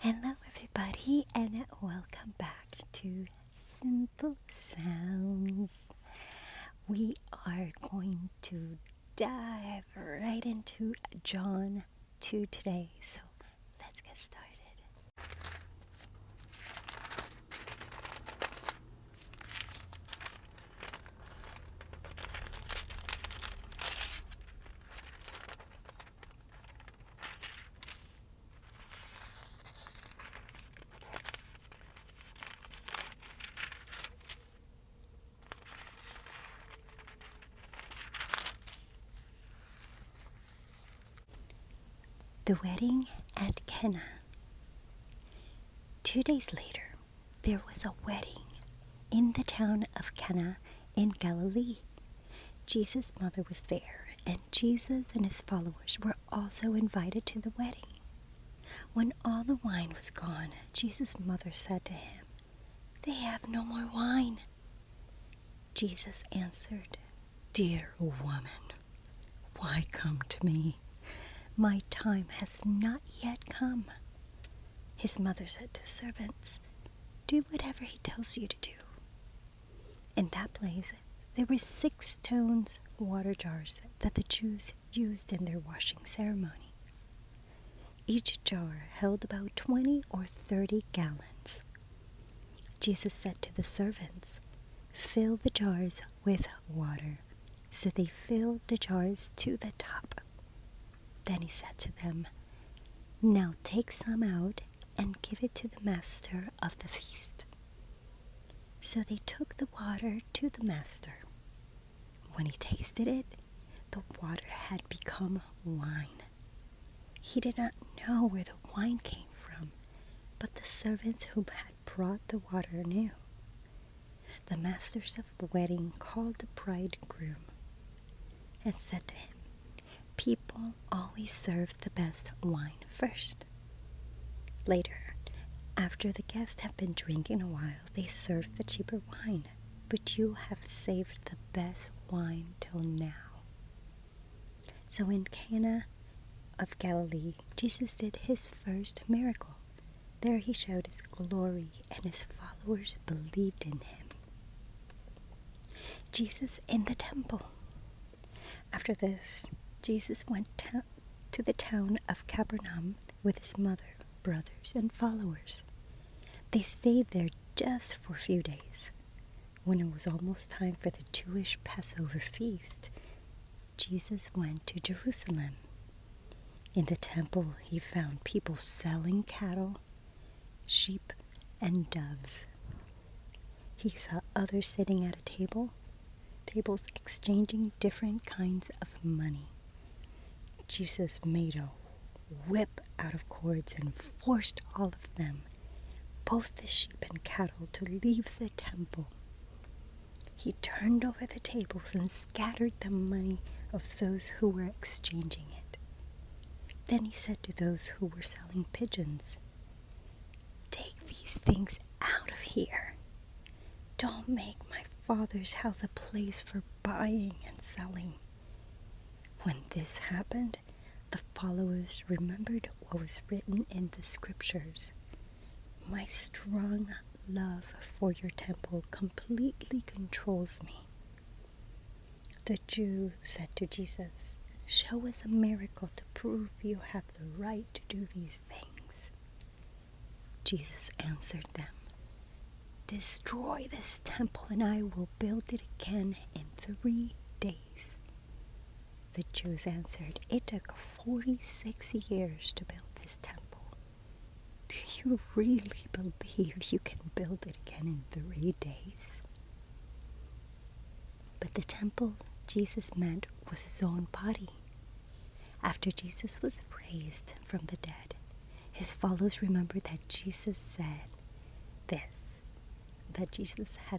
Hello, everybody, and welcome back to Simple Sounds. We are going to dive right into John 2 today, so let's get started. The wedding at Cana. 2 days later, there was a wedding in the town of Cana in Galilee. Jesus' mother was there, and Jesus and his followers were also invited to the wedding. When all the wine was gone, Jesus' mother said to him, "They have no more wine." Jesus answered, "Dear woman, why come to me? My time has not yet come." His mother said to servants, "Do whatever he tells you to do." In that place, there were 6 stone water jars that the Jews used in their washing ceremony. Each jar held about 20 or 30 gallons. Jesus said to the servants, "Fill the jars with water." So they filled the jars to the top. Then he said to them, "Now take some out and give it to the master of the feast." So they took the water to the master. When he tasted it, the water had become wine. He did not know where the wine came from, but the servants who had brought the water knew. The masters of the wedding called the bridegroom and said to him, "People always serve the best wine first. Later, after the guests have been drinking a while, they serve the cheaper wine, but you have saved the best wine till now." So in Cana of Galilee, Jesus did his first miracle. There he showed his glory, and his followers believed in him. Jesus in the temple. After this, Jesus went to the town of Capernaum with his mother, brothers, and followers. They stayed there just for a few days. When it was almost time for the Jewish Passover feast, Jesus went to Jerusalem. In the temple, he found people selling cattle, sheep, and doves. He saw others sitting at tables exchanging different kinds of money. Jesus made a whip out of cords and forced all of them, both the sheep and cattle, to leave the temple. He turned over the tables and scattered the money of those who were exchanging it. Then he said to those who were selling pigeons, "Take these things out of here. Don't make my Father's house a place for buying and selling." When this happened, the followers remembered what was written in the scriptures. "My strong love for your temple completely controls me." The Jew said to Jesus, "Show us a miracle to prove you have the right to do these things." Jesus answered them, "Destroy this temple and I will build it again in 3 days." The Jews answered, "It took 46 years to build this temple. Do you really believe you can build it again in 3 days?" But the temple Jesus meant was his own body. After Jesus was raised from the dead, his followers remembered that Jesus had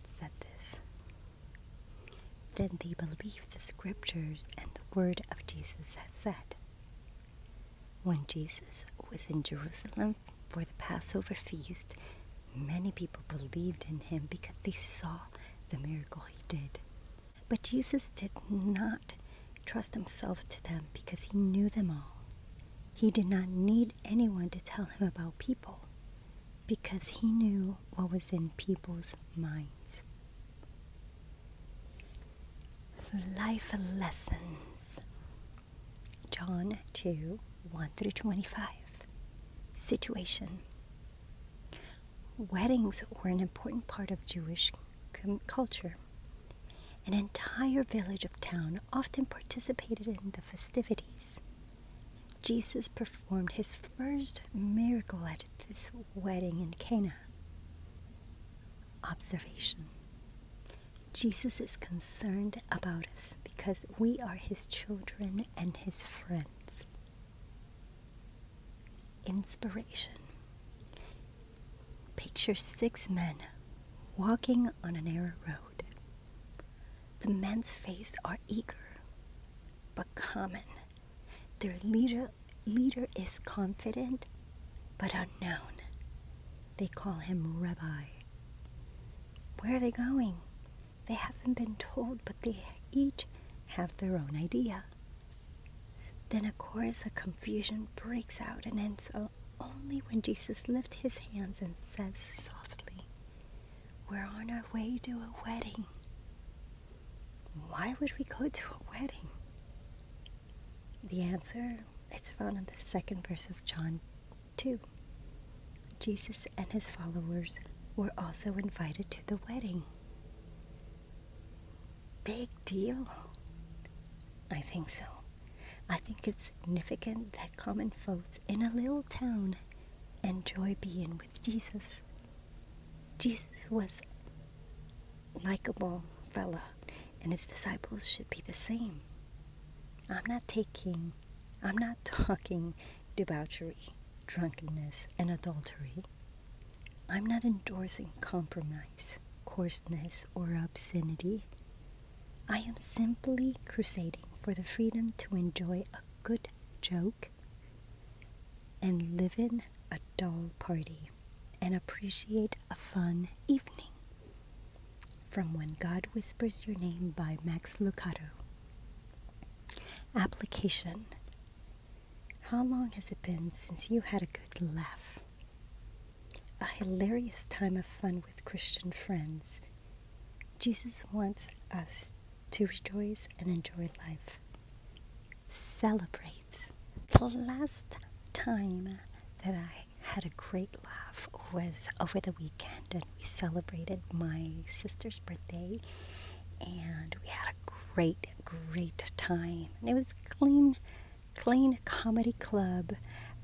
said this. Then they believed the scriptures and the word of Jesus had said. When Jesus was in Jerusalem for the Passover feast, many people believed in him because they saw the miracle he did. But Jesus did not trust himself to them because he knew them all. He did not need anyone to tell him about people. because he knew what was in people's minds. Life lessons. John 2, 1 through 25. Situation. Weddings were an important part of Jewish culture. An entire village of town often participated in the festivities. Jesus performed his first miracle at this wedding in Cana. Observation. Jesus is concerned about us because we are his children and his friends. Inspiration. Picture 6 men walking on a narrow road. The men's faces are eager but common. Their leader is confident but unknown. They call him Rabbi. Where are they going? They haven't been told, but they each have their own idea. Then a chorus of confusion breaks out and ends only when Jesus lifts his hands and says softly, "We're on our way to a wedding." Why would we go to a wedding? The answer is found in the 2nd verse of John 2. Jesus and his followers were also invited to the wedding. Big deal? I think so. I think it's significant that common folks in a little town enjoy being with Jesus. Jesus was a likable fella, and his disciples should be the same. I'm not talking debauchery, drunkenness, and adultery. I'm not endorsing compromise, coarseness, or obscenity. I am simply crusading for the freedom to enjoy a good joke and live in a dull party and appreciate a fun evening. From When God Whispers Your Name by Max Lucado. Application. How long has it been since you had a good laugh? A hilarious time of fun with Christian friends. Jesus wants us to rejoice and enjoy life. Celebrate. The last time that I had a great laugh was over the weekend, and we celebrated my sister's birthday, and we had a great time. And it was clean comedy club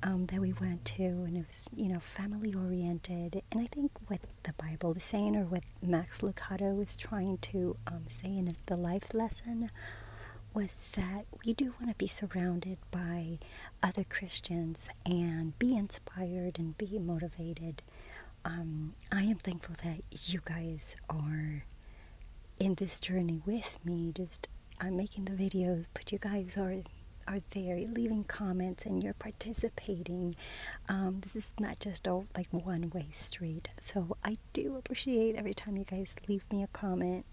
that we went to, and it was, family oriented. And I think what the Bible is saying, or what Max Lucado is trying to say in the life lesson, was that we do want to be surrounded by other Christians and be inspired and be motivated. I am thankful that you guys are in this journey with me. I'm making the videos, but you guys are there leaving comments, and you're participating. This is not just a one-way street. So I do appreciate every time you guys leave me a comment.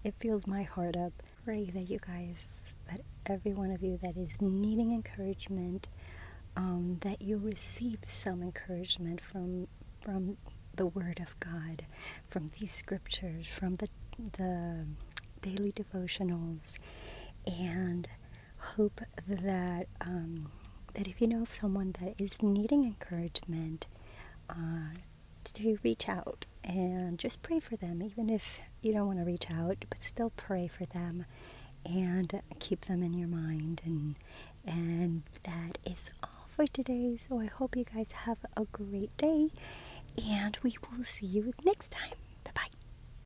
It fills my heart up. Pray that you guys, that every one of you that is needing encouragement, that you receive some encouragement from the Word of God, from these scriptures, from the daily devotionals, and hope that if you know of someone that is needing encouragement, to reach out and just pray for them, even if you don't want to reach out, but still pray for them and keep them in your mind. And that is all for today. So I hope you guys have a great day, and we will see you next time. Bye-bye.